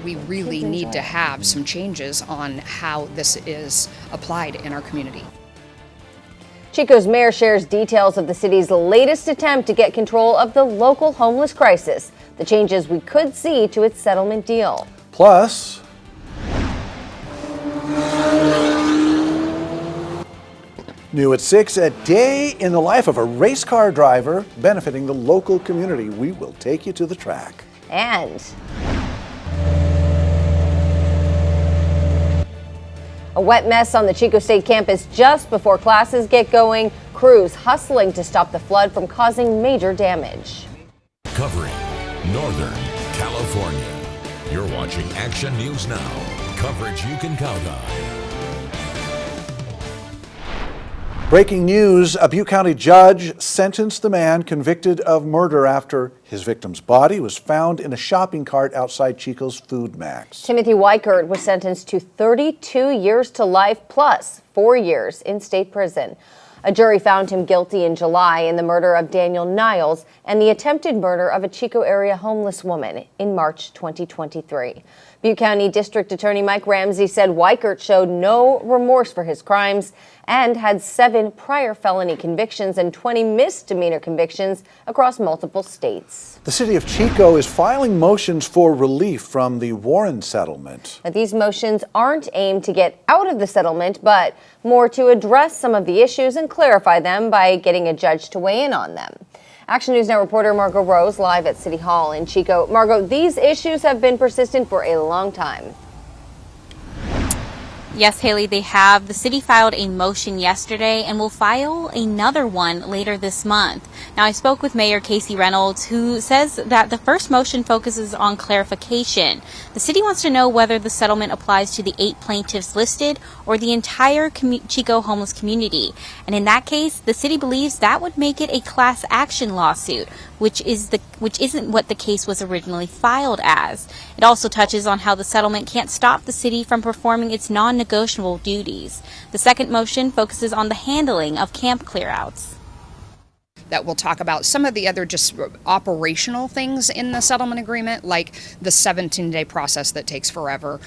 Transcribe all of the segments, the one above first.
we really need to have some changes on how this is applied in our community. Chico's mayor shares details of the city's latest attempt to get control of the local homeless crisis, the changes we could see to its settlement deal. Plus, new at 6, a day in the life of a race car driver benefiting the local community. We will take you to the track. And a wet mess on the Chico State campus just before classes get going. Crews hustling to stop the flood from causing major damage. Covering Northern California. You're watching Action News Now. Coverage you can count on. Breaking news, a Butte County judge sentenced the man convicted of murder after his victim's body was found in a shopping cart outside Chico's Food Max. Timothy Weichert was sentenced to 32 years to life plus 4 years in state prison. A jury found him guilty in July in the murder of Daniel Niles and the attempted murder of a Chico area homeless woman in March 2023. Butte County District Attorney Mike Ramsey said Weichert showed no remorse for his crimes and had 7 prior felony convictions and 20 misdemeanor convictions across multiple states. The city of Chico is filing motions for relief from the Warren settlement. Now, these motions aren't aimed to get out of the settlement, but more to address some of the issues and clarify them by getting a judge to weigh in on them. Action News Now reporter Margot Rose live at City Hall in Chico. Margot, these issues have been persistent for a long time. Yes, Haley, they have. The city filed a motion yesterday and will file another one later this month. Now, I spoke with Mayor Casey Reynolds, who says that the first motion focuses on clarification. The city wants to know whether the settlement applies to the 8 plaintiffs listed or the entire Chico homeless community. And in that case, the city believes that would make it a class action lawsuit, which isn't what the case was originally filed as. It also touches on how the settlement can't stop the city from performing its non-negotiable duties. The second motion focuses on the handling of camp clearouts. That we'll talk about some of the other just operational things in the settlement agreement, like the 17-day process that takes forever,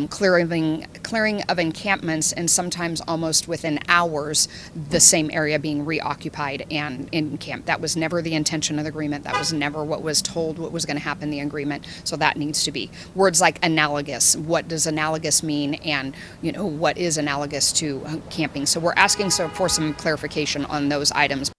clearing of encampments, and sometimes almost within hours, the same area being reoccupied and encamped. That was never the intention of the agreement. That was never what was told what was going to happen in the agreement. So that needs to be. Words like analogous. What does analogous mean? And what is analogous to camping? So we're asking for some clarification on those items.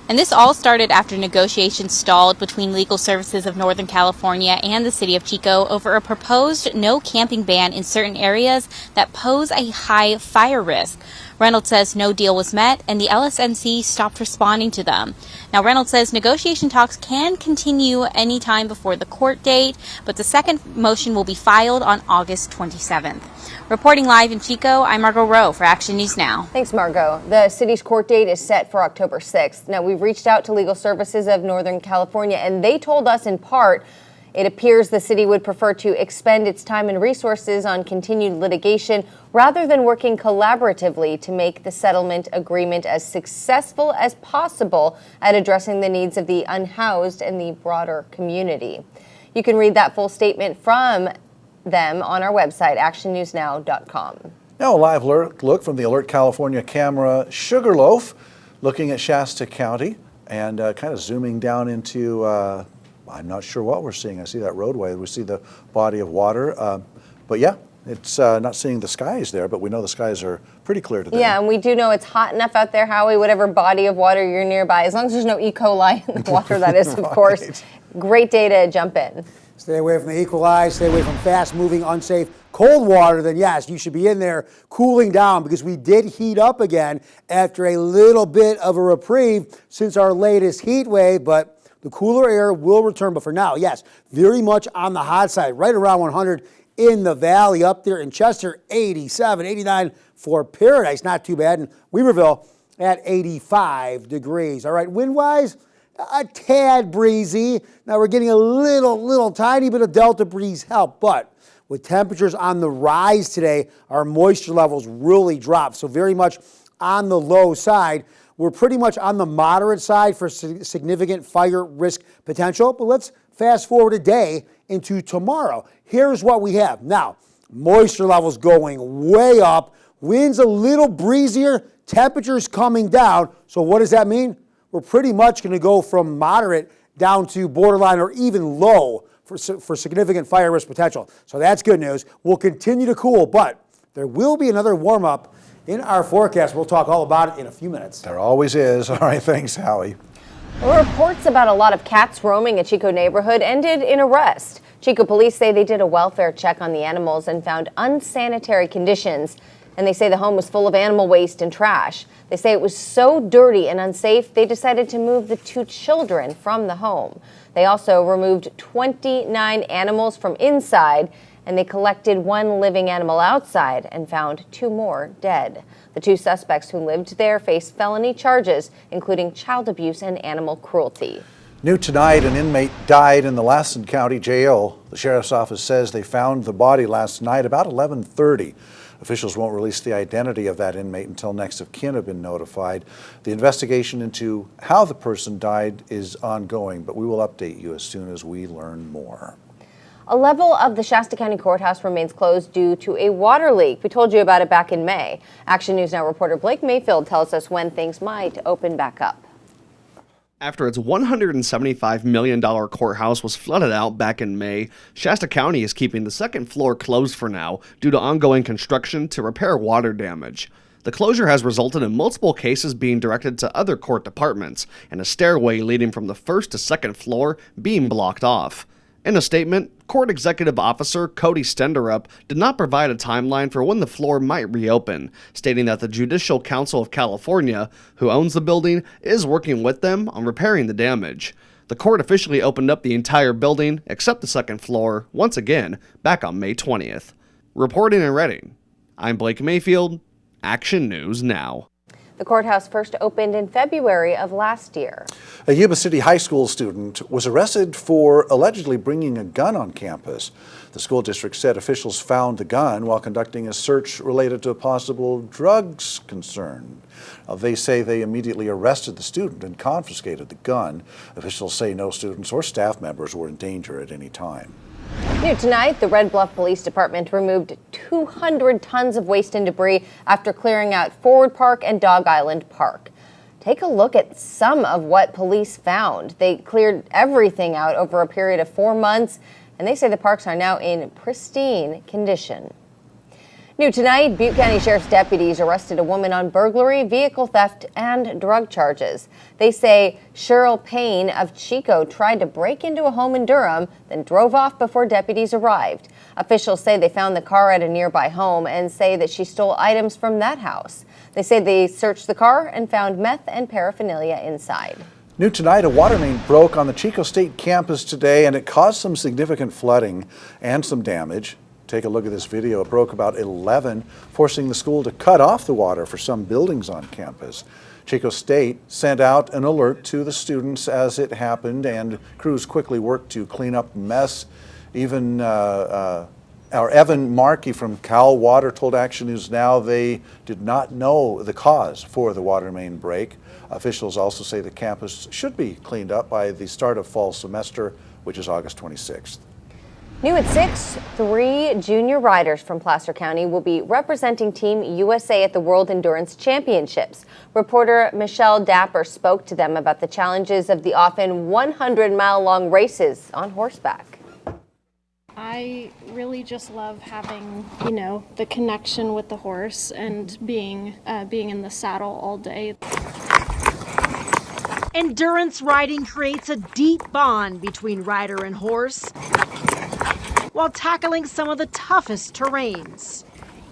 And this all started after negotiations stalled between Legal Services of Northern California and the city of Chico over a proposed no camping ban in certain areas that pose a high fire risk. Reynolds says no deal was met and the LSNC stopped responding to them. Now, Reynolds says negotiation talks can continue any time before the court date, but the second motion will be filed on August 27th. Reporting live in Chico, I'm Margot Rowe for Action News Now. Thanks, Margot. The city's court date is set for October 6th. Now, we've reached out to Legal Services of Northern California, and they told us in part it appears the city would prefer to expend its time and resources on continued litigation rather than working collaboratively to make the settlement agreement as successful as possible at addressing the needs of the unhoused and the broader community. You can read that full statement from them on our website, actionnewsnow.com. Now a live look from the Alert California camera Sugarloaf, looking at Shasta County and kind of zooming down into, I'm not sure what we're seeing. I see that roadway. We see the body of water. But yeah, it's not seeing the skies there, but we know the skies are pretty clear today. Yeah, and we do know it's hot enough out there, Howie, whatever body of water you're nearby, as long as there's no E. coli in the water, that is, of course. Great day to jump in. Stay away from the E. coli, stay away from fast-moving, unsafe, cold water, then yes, you should be in there cooling down because we did heat up again after a little bit of a reprieve since our latest heat wave, but the cooler air will return. But for now, yes, very much on the hot side, right around 100 in the valley, up there in Chester, 87, 89 for Paradise, not too bad, and Weaverville at 85 degrees. All right, wind-wise, a tad breezy. Now we're getting a little tiny bit of Delta breeze help, but with temperatures on the rise today, our moisture levels really drop. So very much on the low side. We're pretty much on the moderate side for significant fire risk potential, but let's Fast forward a day into tomorrow. Here's what we have. Now, moisture levels going way up, winds a little breezier, temperatures coming down. So what does that mean? We're pretty much going to go from moderate down to borderline or even low for significant fire risk potential. So that's good news. We'll continue to cool, but there will be another warm up in our forecast. We'll talk all about it in a few minutes. There always is. All right, thanks, Howie. Reports about a lot of cats roaming a Chico neighborhood ended in arrest. Chico police say they did a welfare check on the animals and found unsanitary conditions. And they say the home was full of animal waste and trash. They say it was so dirty and unsafe, they decided to move the 2 children from the home. They also removed 29 animals from inside, and they collected 1 living animal outside and found 2 more dead. The 2 suspects who lived there face felony charges, including child abuse and animal cruelty. New tonight, an inmate died in the Lassen County Jail. The sheriff's office says they found the body last night about 11:30. Officials won't release the identity of that inmate until next of kin have been notified. The investigation into how the person died is ongoing, but we will update you as soon as we learn more. A level of the Shasta County Courthouse remains closed due to a water leak. We told you about it back in May. Action News Now reporter Blake Mayfield tells us when things might open back up. After its $175 million courthouse was flooded out back in May, Shasta County is keeping the second floor closed for now due to ongoing construction to repair water damage. The closure has resulted in multiple cases being directed to other court departments and a stairway leading from the first to second floor being blocked off. In a statement, Court Executive Officer Cody Stenderup did not provide a timeline for when the floor might reopen, stating that the Judicial Council of California, who owns the building, is working with them on repairing the damage. The court officially opened up the entire building, except the second floor, once again, back on May 20th. Reporting in Reading, I'm Blake Mayfield, Action News Now. The courthouse first opened in February of last year. A Yuba City High School student was arrested for allegedly bringing a gun on campus. The school district said officials found the gun while conducting a search related to a possible drugs concern. They say they immediately arrested the student and confiscated the gun. Officials say no students or staff members were in danger at any time. New tonight, the Red Bluff Police Department removed 200 tons of waste and debris after clearing out Forward Park and Dog Island Park. Take a look at some of what police found. They cleared everything out over a period of 4 months, and they say the parks are now in pristine condition. New tonight, Butte County Sheriff's deputies arrested a woman on burglary, vehicle theft, and drug charges. They say Cheryl Payne of Chico tried to break into a home in Durham, then drove off before deputies arrived. Officials say they found the car at a nearby home and say that she stole items from that house. They say they searched the car and found meth and paraphernalia inside. New tonight, a water main broke on the Chico State campus today, and it caused some significant flooding and some damage. Take a look at this video. It broke about 11, forcing the school to cut off the water for some buildings on campus. Chico State sent out an alert to the students as it happened, and crews quickly worked to clean up the mess. Even our Evan Markey from Cal Water told Action News Now they did not know the cause for the water main break. Officials also say the campus should be cleaned up by the start of fall semester, which is August 26th. New at 6, 3 junior riders from Placer County will be representing Team USA at the World Endurance Championships. Reporter Michelle Dapper spoke to them about the challenges of the often 100-mile-long races on horseback. I really just love having, the connection with the horse and being in the saddle all day. Endurance riding creates a deep bond between rider and horse, while tackling some of the toughest terrains.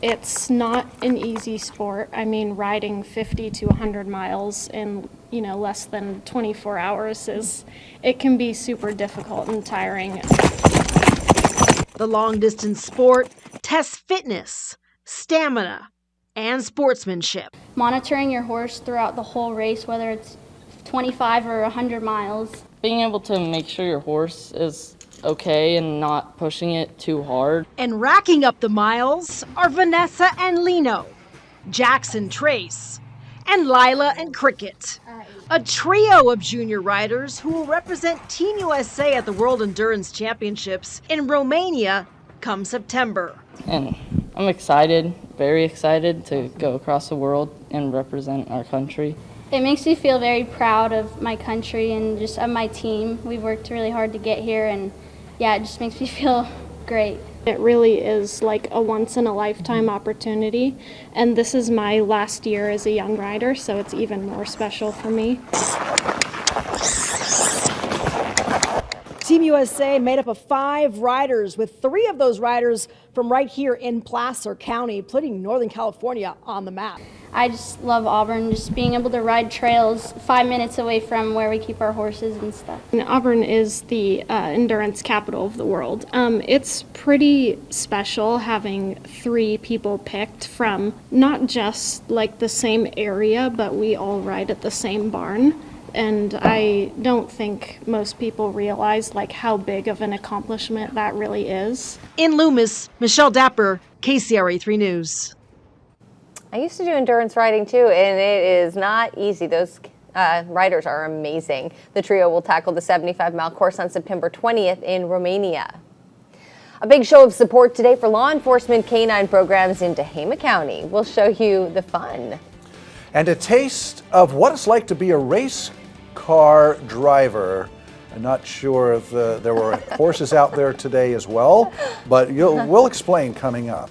It's not an easy sport. I mean, riding 50 to 100 miles in, less than 24 hours it can be super difficult and tiring. The long-distance sport tests fitness, stamina, and sportsmanship. Monitoring your horse throughout the whole race, whether it's 25 or 100 miles. Being able to make sure your horse is okay and not pushing it too hard. And racking up the miles are Vanessa and Lino, Jackson Trace, and Lila and Cricket, a trio of junior riders who will represent Team USA at the World Endurance Championships in Romania come September. And I'm excited, very excited to go across the world and represent our country. It makes me feel very proud of my country and just of my team. We've worked really hard to get here, and yeah, it just makes me feel great. It really is like a once-in-a-lifetime opportunity, and this is my last year as a young rider, so it's even more special for me. Team USA made up of 5 riders, with 3 of those riders from right here in Placer County, putting Northern California on the map. I just love Auburn, just being able to ride trails 5 minutes away from where we keep our horses and stuff. And Auburn is the endurance capital of the world. It's pretty special having 3 people picked from not just like the same area, but we all ride at the same barn. And I don't think most people realize like how big of an accomplishment that really is. In Loomis, Michelle Dapper, KCRA 3 News. I used to do endurance riding too, and it is not easy. Those riders are amazing. The trio will tackle the 75-mile course on September 20th in Romania. A big show of support today for law enforcement canine programs in Tehama County. We'll show you the fun. And a taste of what it's like to be a race car driver. I'm not sure if there were horses out there today as well, but we'll explain coming up.